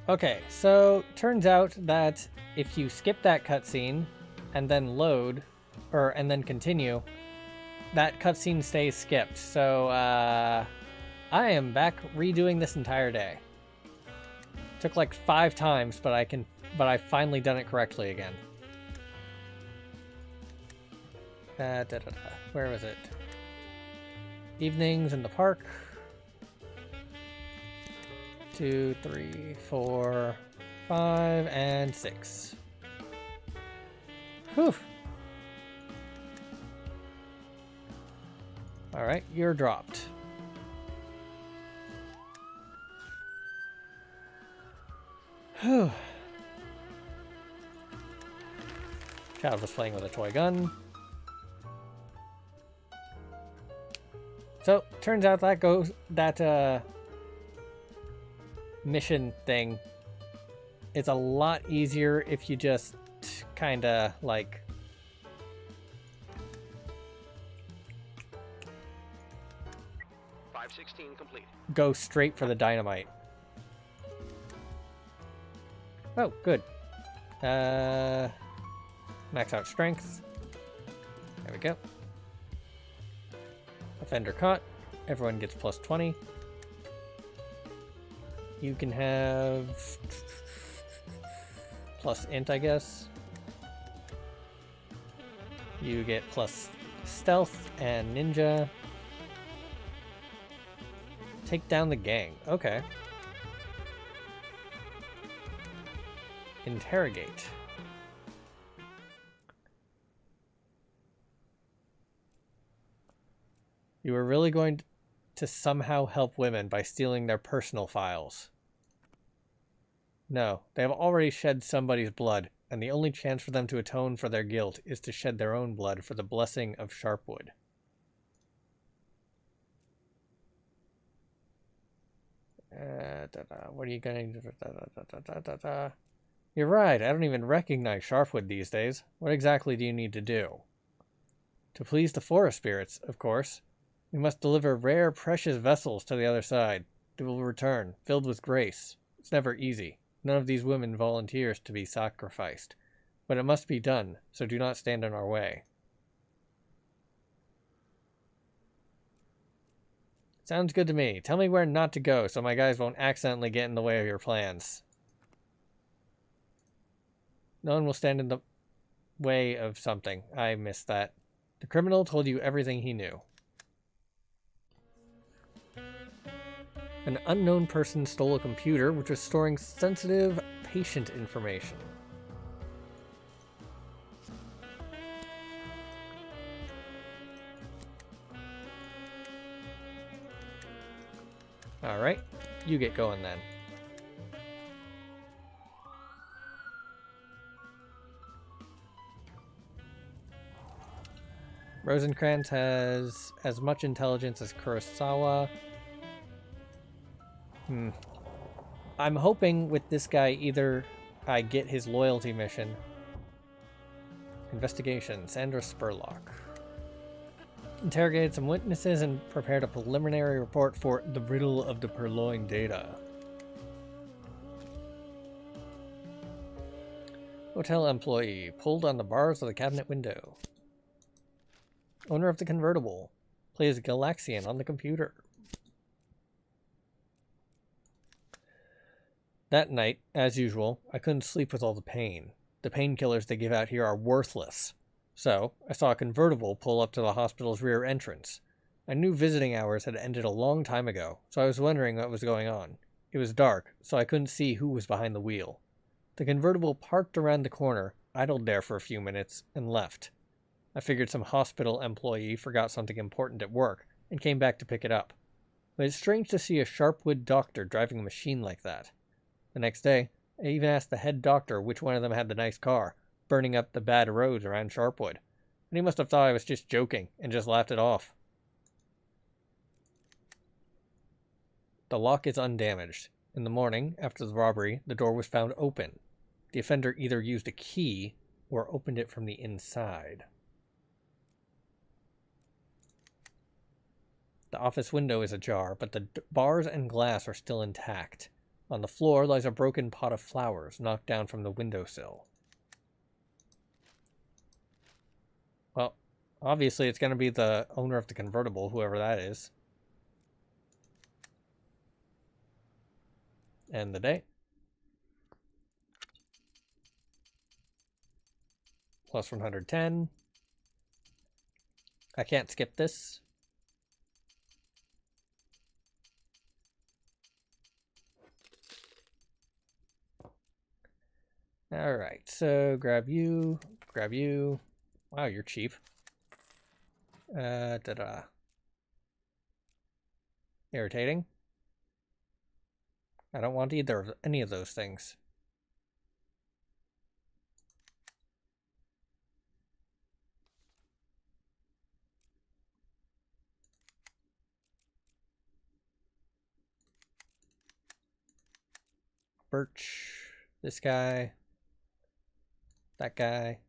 Okay, so turns out that if you skip that cutscene and then load, and then continue, that cutscene stays skipped. So I am back redoing this entire day. Took like 5 times, but I've finally done it correctly again. Where was it? Evenings in the park. 2, 3, 4, 5, and 6. Whew. Alright, you're dropped. Whew. Child was playing with a toy gun. So, turns out that mission thing is a lot easier if you just kinda like complete. Go straight for the dynamite. Oh, good. Max out strength. There we go. Offender caught. Everyone gets plus 20. You can have plus int, I guess. You get plus stealth and ninja. Take down the gang. Okay. Interrogate. You were really going to somehow help women by stealing their personal files. No, they have already shed somebody's blood, and the only chance for them to atone for their guilt is to shed their own blood for the blessing of Sharpwood. What are you going to... You're right, I don't even recognize Sharpwood these days. What exactly do you need to do? To please the forest spirits, of course. We must deliver rare, precious vessels to the other side. They will return, filled with grace. It's never easy. None of these women volunteers to be sacrificed. But it must be done, so do not stand in our way. Sounds good to me. Tell me where not to go so my guys won't accidentally get in the way of your plans. No one will stand in the way of something. I missed that. The criminal told you everything he knew. An unknown person stole a computer which was storing sensitive patient information. Alright, you get going then. Rosencrantz has as much intelligence as Kurosawa. I'm hoping with this guy either I get his loyalty mission. Investigation, Sandra Spurlock. Interrogated some witnesses and prepared a preliminary report for the riddle of the purloined data. Hotel employee pulled on the bars of the cabinet window. Owner of the convertible plays Galaxian on the computer. That night, as usual, I couldn't sleep with all the pain. The painkillers they give out here are worthless. So, I saw a convertible pull up to the hospital's rear entrance. I knew visiting hours had ended a long time ago, so I was wondering what was going on. It was dark, so I couldn't see who was behind the wheel. The convertible parked around the corner, idled there for a few minutes, and left. I figured some hospital employee forgot something important at work, and came back to pick it up. But it's strange to see a Sharpwood doctor driving a machine like that. The next day, I even asked the head doctor which one of them had the nice car, burning up the bad roads around Sharpwood. And he must have thought I was just joking, and just laughed it off. The lock is undamaged. In the morning, after the robbery, the door was found open. The offender either used a key, or opened it from the inside. The office window is ajar, but the bars and glass are still intact. On the floor lies a broken pot of flowers knocked down from the windowsill. Well, obviously it's going to be the owner of the convertible, whoever that is. And the date. Plus 110. I can't skip this. Alright, so grab you. Wow, you're cheap. Irritating. I don't want either of any of those things. Birch. This guy. That guy.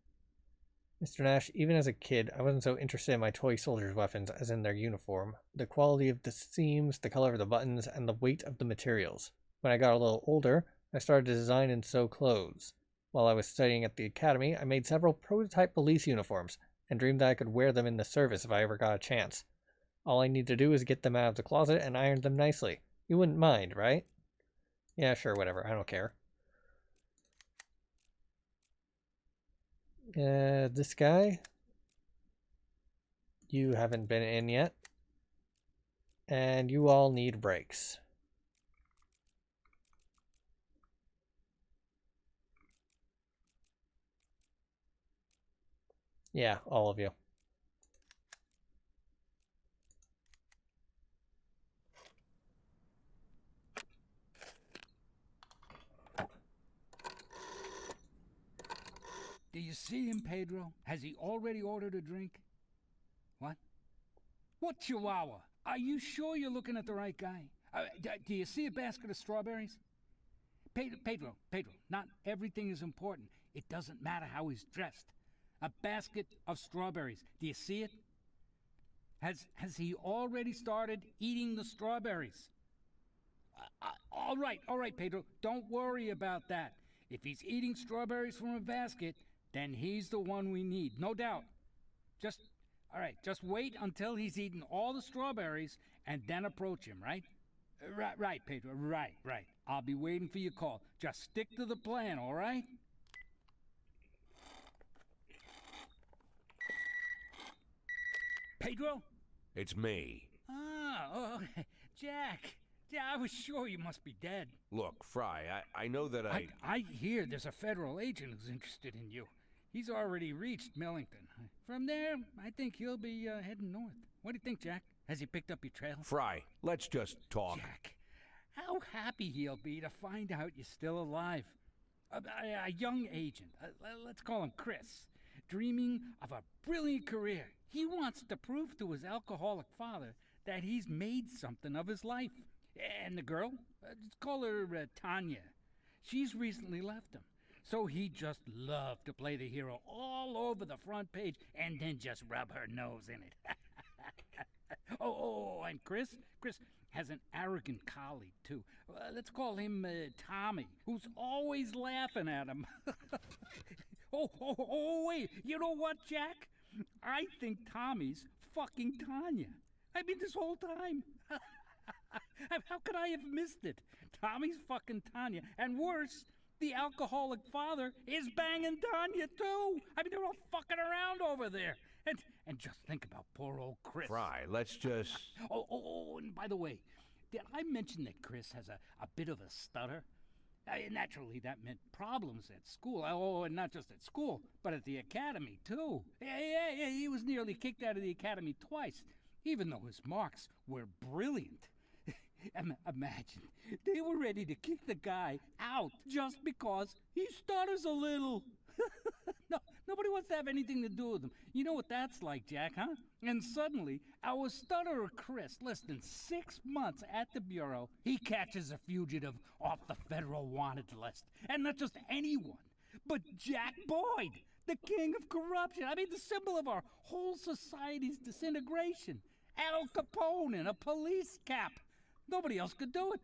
Mr. Nash, even as a kid, I wasn't so interested in my toy soldiers' weapons as in their uniform. The quality of the seams, the color of the buttons, and the weight of the materials. When I got a little older, I started to design and sew clothes. While I was studying at the academy, I made several prototype police uniforms, and dreamed that I could wear them in the service if I ever got a chance. All I need to do is get them out of the closet and iron them nicely. You wouldn't mind, right? Yeah, sure, whatever. I don't care. This guy. You haven't been in yet. And you all need breaks. Yeah, all of you. Do you see him, Pedro? Has he already ordered a drink? What? What chihuahua? Are you sure you're looking at the right guy? Do you see a basket of strawberries? Pedro, not everything is important. It doesn't matter how he's dressed. A basket of strawberries. Do you see it? Has he already started eating the strawberries? All right, Pedro. Don't worry about that. If he's eating strawberries from a basket, then he's the one we need, no doubt. Just wait until he's eaten all the strawberries and then approach him, right? Right, Pedro, right. I'll be waiting for your call. Just stick to the plan, all right? Pedro? It's me. Jack. Yeah, I was sure you must be dead. Look, Fry, I know that I hear there's a federal agent who's interested in you. He's already reached Millington. From there, I think he'll be heading north. What do you think, Jack? Has he picked up your trail? Fry, let's just talk. Jack, how happy he'll be to find out you're still alive. A young agent, let's call him Chris, dreaming of a brilliant career. He wants to prove to his alcoholic father that he's made something of his life. And the girl, let's call her Tanya. She's recently left him. So he'd just love to play the hero all over the front page and then just rub her nose in it. And Chris has an arrogant colleague, too. Let's call him Tommy, who's always laughing at him. Wait, you know what, Jack? I think Tommy's fucking Tanya. I mean, this whole time. How could I have missed it? Tommy's fucking Tanya, and worse, the alcoholic father is banging Tanya too. I mean, they're all fucking around over there. And just think about poor old Chris. Fry, let's just... And by the way, did I mention that Chris has a bit of a stutter? Naturally, that meant problems at school. And not just at school, but at the academy too. Yeah, he was nearly kicked out of the academy twice, even though his marks were brilliant. Imagine, they were ready to kick the guy out just because he stutters a little. No, nobody wants to have anything to do with him. You know what that's like, Jack, huh? And suddenly, our stutterer Chris, less than 6 months at the Bureau, he catches a fugitive off the federal wanted list. And not just anyone, but Jack Boyd, the king of corruption. I mean, the symbol of our whole society's disintegration. Al Capone in a police cap. Nobody else could do it.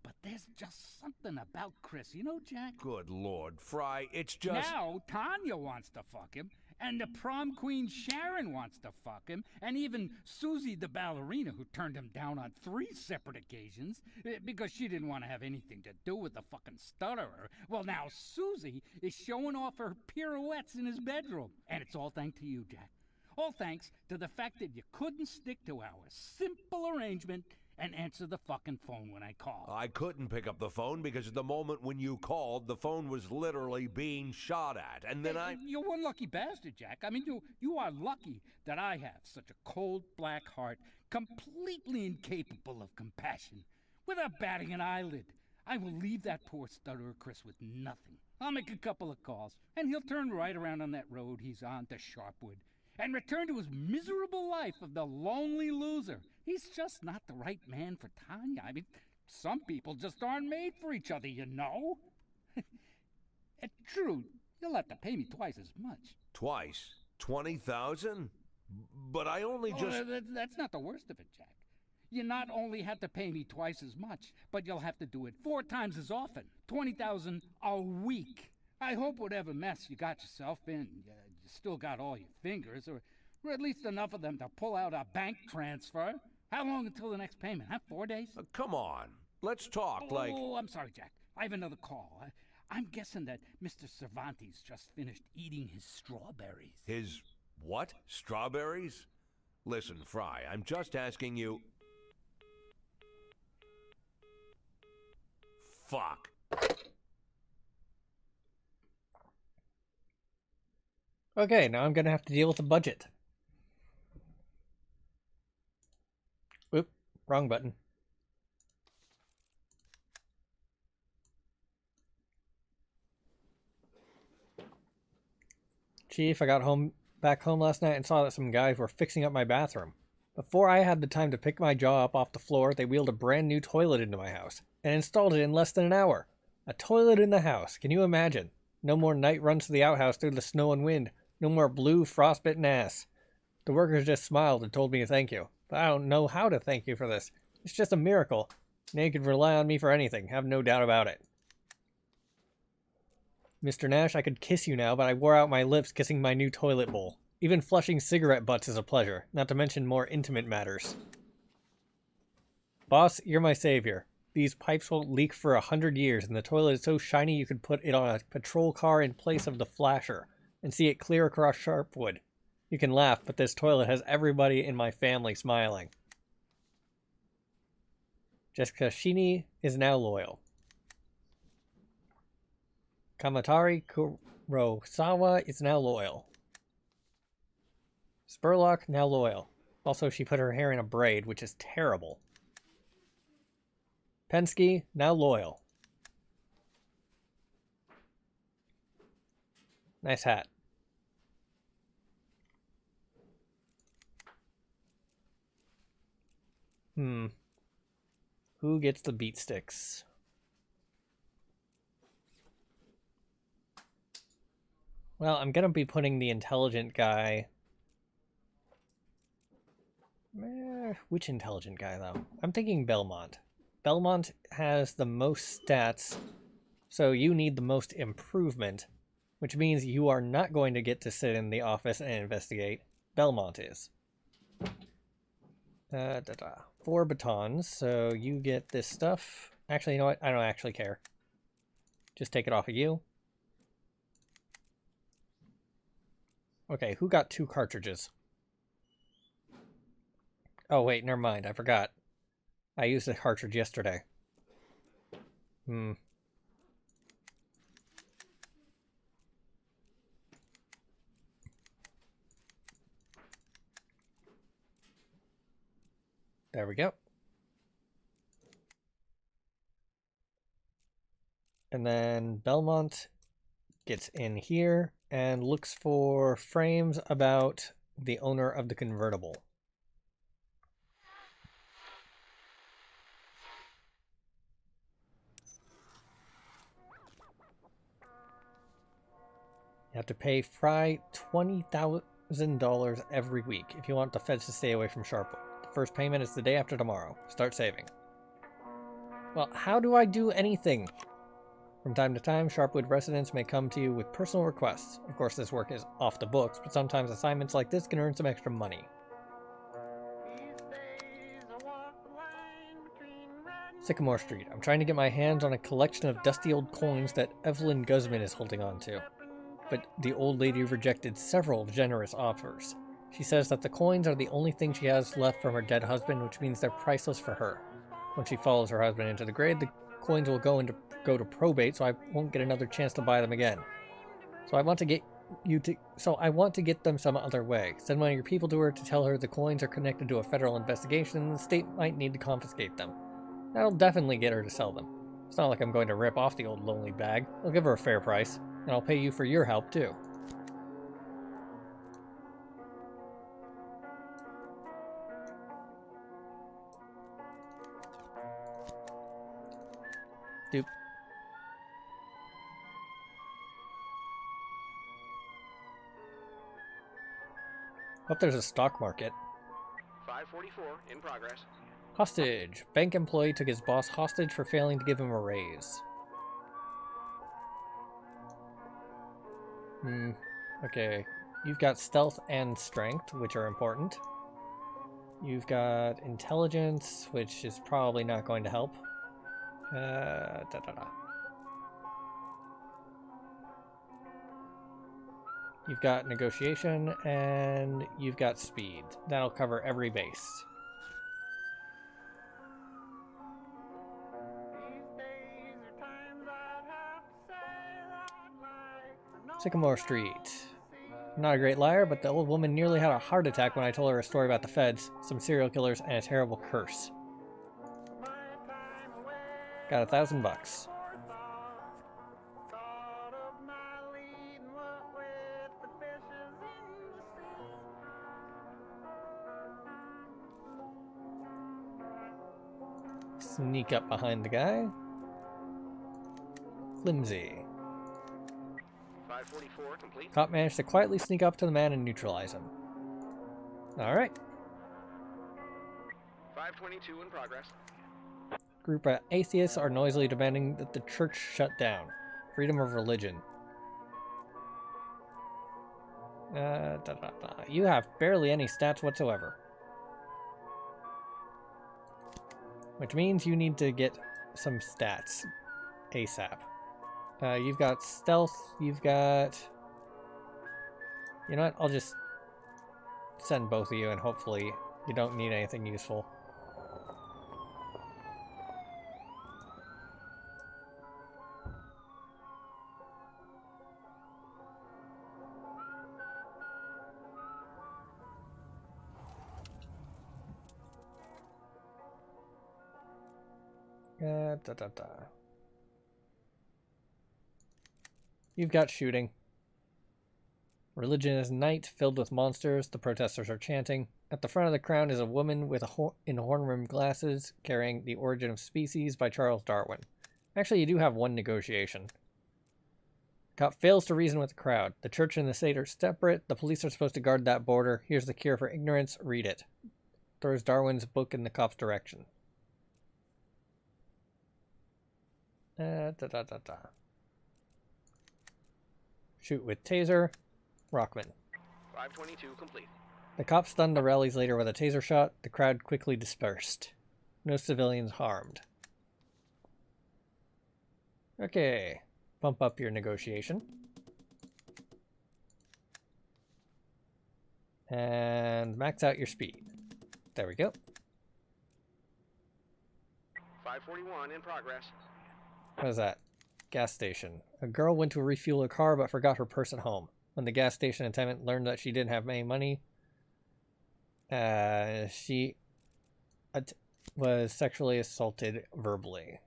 but there's just something about Chris, you know, Jack? Good Lord, Fry, it's just... Now Tanya wants to fuck him, and the prom queen Sharon wants to fuck him, and even Susie the ballerina, who turned him down on 3 separate occasions because she didn't want to have anything to do with the fucking stutterer. Well, now Susie is showing off her pirouettes in his bedroom, and it's all thanks to you, Jack. All thanks to the fact that you couldn't stick to our simple arrangement and answer the fucking phone when I called. I couldn't pick up the phone because at the moment when you called, the phone was literally being shot at, and then You're one lucky bastard, Jack. I mean, you are lucky that I have such a cold, black heart, completely incapable of compassion. Without batting an eyelid, I will leave that poor stutterer Chris with nothing. I'll make a couple of calls, and he'll turn right around on that road he's on to Sharpwood and return to his miserable life of the lonely loser. He's just not the right man for Tanya. I mean, some people just aren't made for each other, you know? True, you'll have to pay me twice as much. Twice? 20,000? But I only just... That's not the worst of it, Jack. You not only have to pay me twice as much, but you'll have to do it 4 times as often. 20,000 a week. I hope whatever mess you got yourself in, you still got all your fingers, or at least enough of them to pull out a bank transfer. How long until the next payment, huh? 4 days? Come on. Let's talk like... Oh, I'm sorry, Jack. I have another call. I'm guessing that Mr. Cervantes just finished eating his strawberries. His what? Strawberries? Listen, Fry, I'm just asking you... Fuck. Okay, now I'm gonna have to deal with the budget. Oop, wrong button. Chief, I got back home last night and saw that some guys were fixing up my bathroom. Before I had the time to pick my jaw up off the floor, they wheeled a brand new toilet into my house and installed it in less than an hour. A toilet in the house, can you imagine? No more night runs to the outhouse through the snow and wind. No more blue frostbitten ass. The workers just smiled and told me thank you. But I don't know how to thank you for this. It's just a miracle. Now you can rely on me for anything, have no doubt about it. Mr. Nash, I could kiss you now, but I wore out my lips kissing my new toilet bowl. Even flushing cigarette butts is a pleasure, not to mention more intimate matters. Boss, you're my savior. These pipes won't leak for 100 years, and the toilet is so shiny you could put it on a patrol car in place of the flasher and see it clear across Sharpwood. You can laugh, but this toilet has everybody in my family smiling. Jessica Shini is now loyal. Kamatari Kurosawa is now loyal. Spurlock, now loyal. Also, she put her hair in a braid, which is terrible. Penske, now loyal. Nice hat. Who gets the beat sticks? Well, I'm gonna be putting the intelligent guy... which intelligent guy, though? I'm thinking Belmont. Belmont has the most stats, so you need the most improvement, which means you are not going to get to sit in the office and investigate. Belmont is. 4 batons, so you get this stuff. Actually, you know what? I don't actually care. Just take it off of you. Okay, who got 2 cartridges? Oh wait, never mind, I forgot. I used a cartridge yesterday. There we go. And then Belmont gets in here and looks for frames about the owner of the convertible. You have to pay Fry $20,000 every week if you want the feds to stay away from Sharpwood. The first payment is the day after tomorrow. Start saving. Well, how do I do anything? From time to time, Sharpwood residents may come to you with personal requests. Of course, this work is off the books, but sometimes assignments like this can earn some extra money. Sycamore Street. I'm trying to get my hands on a collection of dusty old coins that Evelyn Guzman is holding on to. But the old lady rejected several generous offers. She says that the coins are the only thing she has left from her dead husband, which means they're priceless for her. When she follows her husband into the grave, the coins will go to probate, so I won't get another chance to buy them again. So I want to get them some other way. Send one of your people to her to tell her the coins are connected to a federal investigation and the state might need to confiscate them. That'll definitely get her to sell them. It's not like I'm going to rip off the old lonely bag. I'll give her a fair price, and I'll pay you for your help too. Doop. Hope there's a stock market. 544 in progress. Hostage. Bank employee took his boss hostage for failing to give him a raise. Okay. You've got stealth and strength, which are important. You've got intelligence, which is probably not going to help. You've got negotiation, and you've got speed. That'll cover every base. Sycamore Street. I'm not a great liar, but the old woman nearly had a heart attack when I told her a story about the feds, some serial killers, and a terrible curse. Got $1,000. Sneak up behind the guy. Flimsy. 544 complete. Cop managed to quietly sneak up to the man and neutralize him. Alright. 522 in progress. Group of atheists are noisily demanding that the church shut down. Freedom of religion. You have barely any stats whatsoever. Which means you need to get some stats ASAP. You've got stealth, you've got... You know what? I'll just send both of you and hopefully you don't need anything useful. You've got shooting. Religion is night, filled with monsters. The protesters are chanting. At the front of the crowd is a woman with in horn-rimmed glasses carrying The Origin of Species by Charles Darwin. Actually, you do have one negotiation. Cop fails to reason with the crowd. The church and the state are separate. The police are supposed to guard that border. Here's the cure for ignorance. Read it. Throws Darwin's book in the cop's direction. Shoot with taser. Rockman. 522 complete. The cop stunned the rallies leader with a taser shot. The crowd quickly dispersed. No civilians harmed. Okay. Bump up your negotiation. And max out your speed. There we go. 541 in progress. What is that? Gas station. A girl went to refuel her car but forgot her purse at home. When the gas station attendant learned that she didn't have any money, she was sexually assaulted verbally.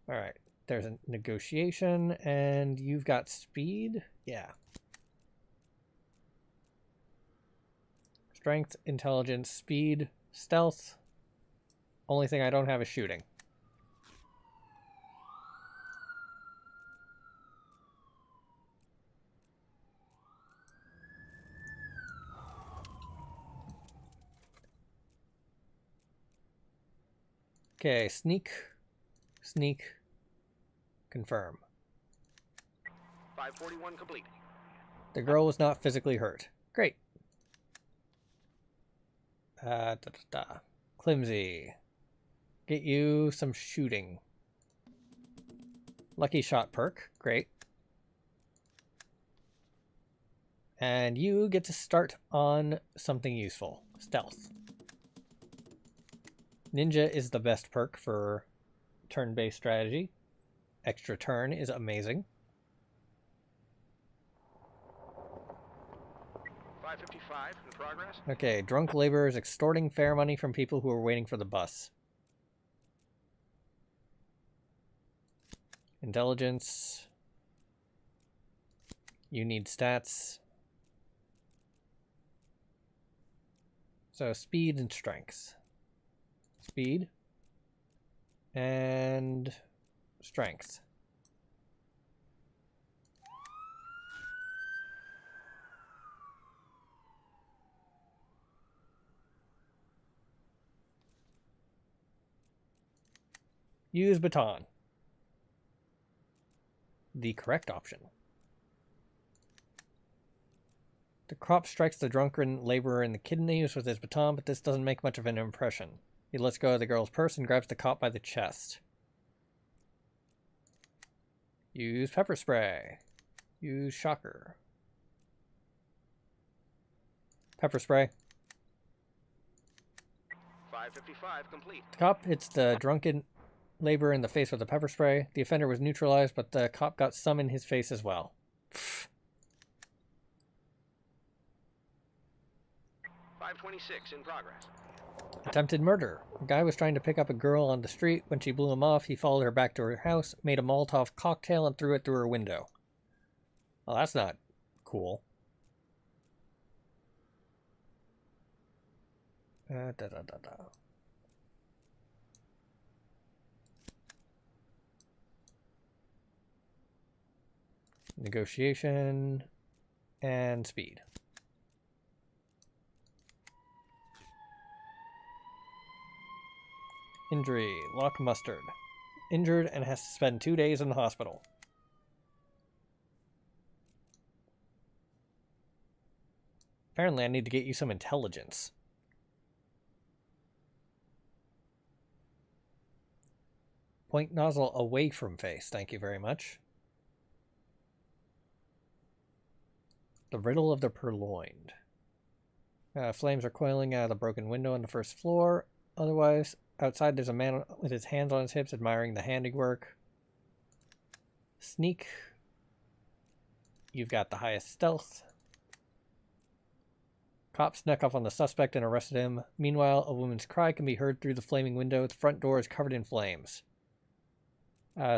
Alright, there's a negotiation, and you've got speed? Yeah. Strength, intelligence, speed, stealth. Only thing I don't have is shooting. Okay, sneak, sneak, confirm. 541 complete. The girl was not physically hurt. Great. Climsy. Get you some shooting. Lucky shot perk. Great. And you get to start on something useful. Stealth. Ninja is the best perk for turn-based strategy. Extra turn is amazing. 555 in progress. Okay, drunk laborers extorting fare money from people who are waiting for the bus. Intelligence. You need stats. So speed and strength. Speed and strength. Use baton. The correct option. The cop strikes the drunken laborer in the kidneys with his baton, but this doesn't make much of an impression. He lets go of the girl's purse and grabs the cop by the chest. Use pepper spray. Use shocker. Pepper spray. 555 complete. The cop hits the drunken laborer in the face with a pepper spray. The offender was neutralized, but the cop got some in his face as well. Pfft. 526 in progress. Attempted murder. A guy was trying to pick up a girl on the street. When she blew him off, he followed her back to her house, made a Molotov cocktail, and threw it through her window. Well, that's not cool. Negotiation and speed. Injury. Lock mustard. Injured and has to spend 2 days in the hospital. Apparently I need to get you some intelligence. Point nozzle away from face. Thank you very much. The riddle of the purloined. Flames are coiling out of the broken window on the first floor. Otherwise, outside there's a man with his hands on his hips admiring the handiwork. Sneak. You've got the highest stealth. Cops snuck up on the suspect and arrested him. Meanwhile, a woman's cry can be heard through the flaming window. The front door is covered in flames.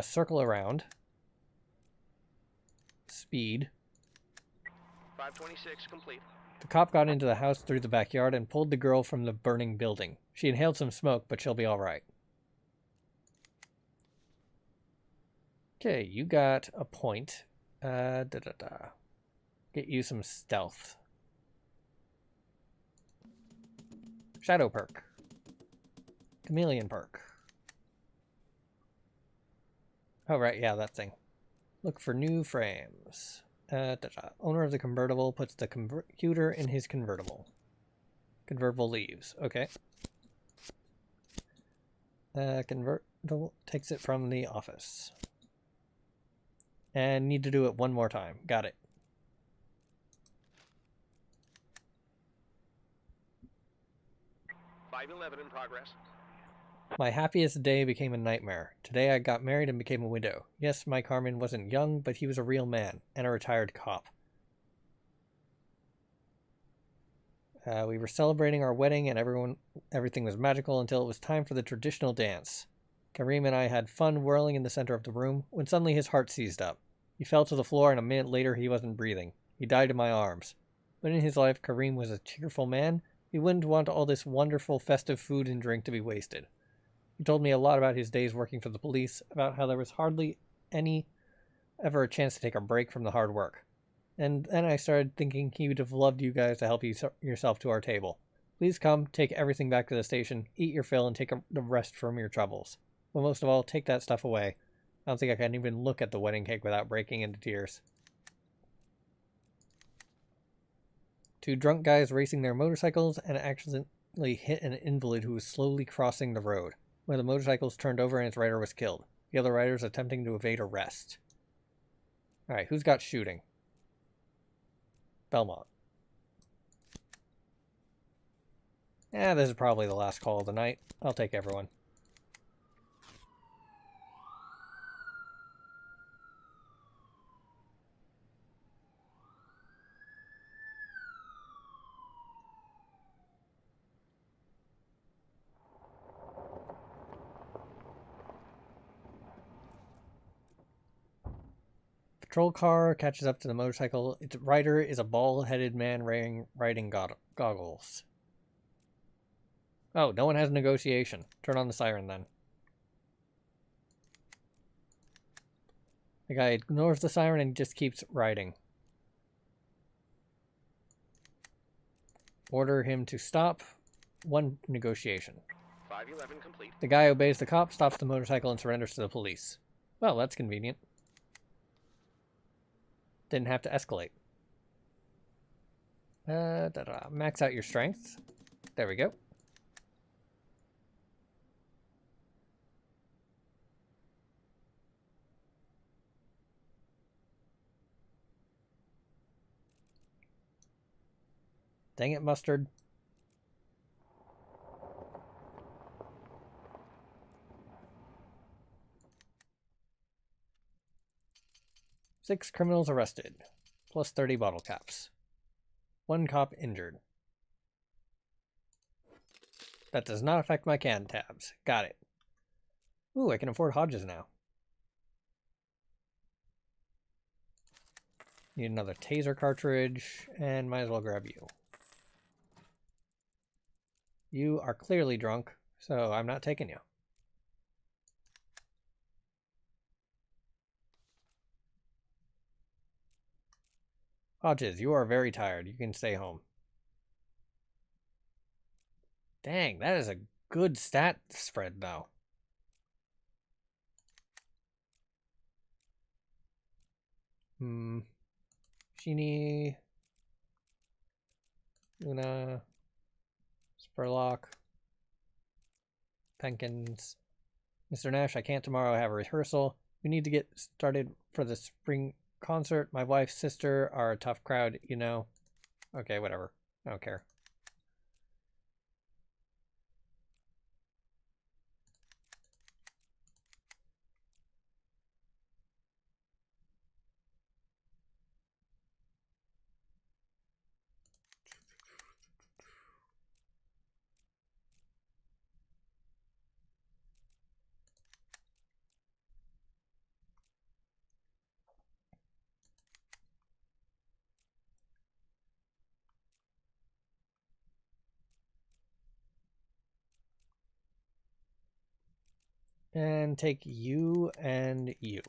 Circle around. Speed. 526 complete. The cop got into the house through the backyard and pulled the girl from the burning building. She inhaled some smoke, but she'll be alright. Okay, you got a point. Get you some stealth. Shadow perk. Chameleon perk. Oh, right, yeah, that thing. Look for new frames. Owner of the convertible puts the computer in his convertible. Convertible leaves. Okay. Convertible takes it from the office. And need to do it one more time. Got it. $511 in progress. My happiest day became a nightmare. Today I got married and became a widow. Yes, Mike Harmon wasn't young, but he was a real man and a retired cop. We were celebrating our wedding and everything was magical until it was time for the traditional dance. Kareem and I had fun whirling in the center of the room when suddenly his heart seized up. He fell to the floor and a minute later he wasn't breathing. He died in my arms. But in his life, Kareem was a cheerful man. He wouldn't want all this wonderful festive food and drink to be wasted. He told me a lot about his days working for the police, about how there was hardly ever a chance to take a break from the hard work. And then I started thinking he would have loved you guys to help yourself to our table. Please come, take everything back to the station, eat your fill, and take a rest from your troubles. But most of all, take that stuff away. I don't think I can even look at the wedding cake without breaking into tears. Two drunk guys racing their motorcycles and accidentally hit an invalid who was slowly crossing the road. One of the motorcycles turned over and its rider was killed. The other riders attempting to evade arrest. Alright, who's got shooting? Belmont. This is probably the last call of the night. I'll take everyone. Patrol car catches up to the motorcycle. Its rider is a bald-headed man wearing riding goggles. Oh, no one has negotiation. Turn on the siren then. The guy ignores the siren and just keeps riding. Order him to stop. One negotiation. 511 complete. The guy obeys the cop, stops the motorcycle, and surrenders to the police. Well, that's convenient. Didn't have to escalate. Max out your strength. There we go. Dang it, Mustard. Six criminals arrested, plus 30 bottle caps. One cop injured. That does not affect my can tabs. Got it. Ooh, I can afford Hodges now. Need another taser cartridge, and might as well grab you. You are clearly drunk, so I'm not taking you. Hodges, you are very tired. You can stay home. Dang, that is a good stat spread, though. Sheeny. Luna. Spurlock. Penkins. Mr. Nash, I can't tomorrow. I have a rehearsal. We need to get started for the spring concert. My wife's sister are a tough crowd, you know. Okay, whatever. I don't care. And take you and you.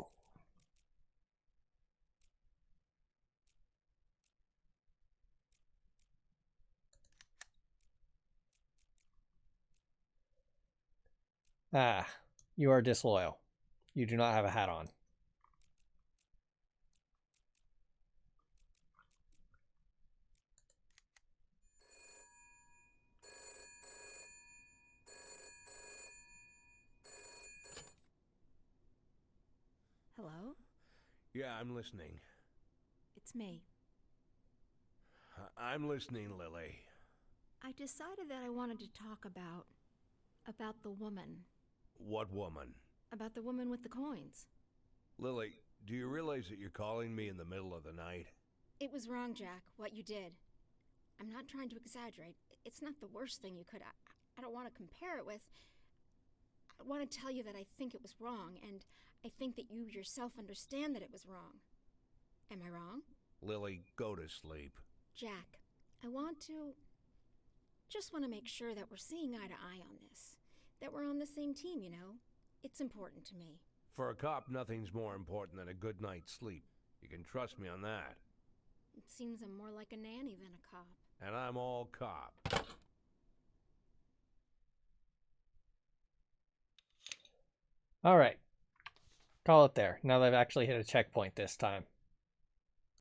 Ah, you are disloyal. You do not have a hat on. Hello? Yeah, I'm listening. It's me. I'm listening, Lily. I decided that I wanted to talk about the woman. What woman? About the woman with the coins. Lily, do you realize that you're calling me in the middle of the night? It was wrong, Jack, what you did. I'm not trying to exaggerate. It's not the worst thing you could. I don't want to compare it with. I want to tell you that I think it was wrong, and I think that you yourself understand that it was wrong. Am I wrong? Lily, go to sleep. Jack, I just want to make sure that we're seeing eye to eye on this. That we're on the same team, you know? It's important to me. For a cop, nothing's more important than a good night's sleep. You can trust me on that. It seems I'm more like a nanny than a cop. And I'm all cop. Alright. Call it there. Now that I've actually hit a checkpoint this time.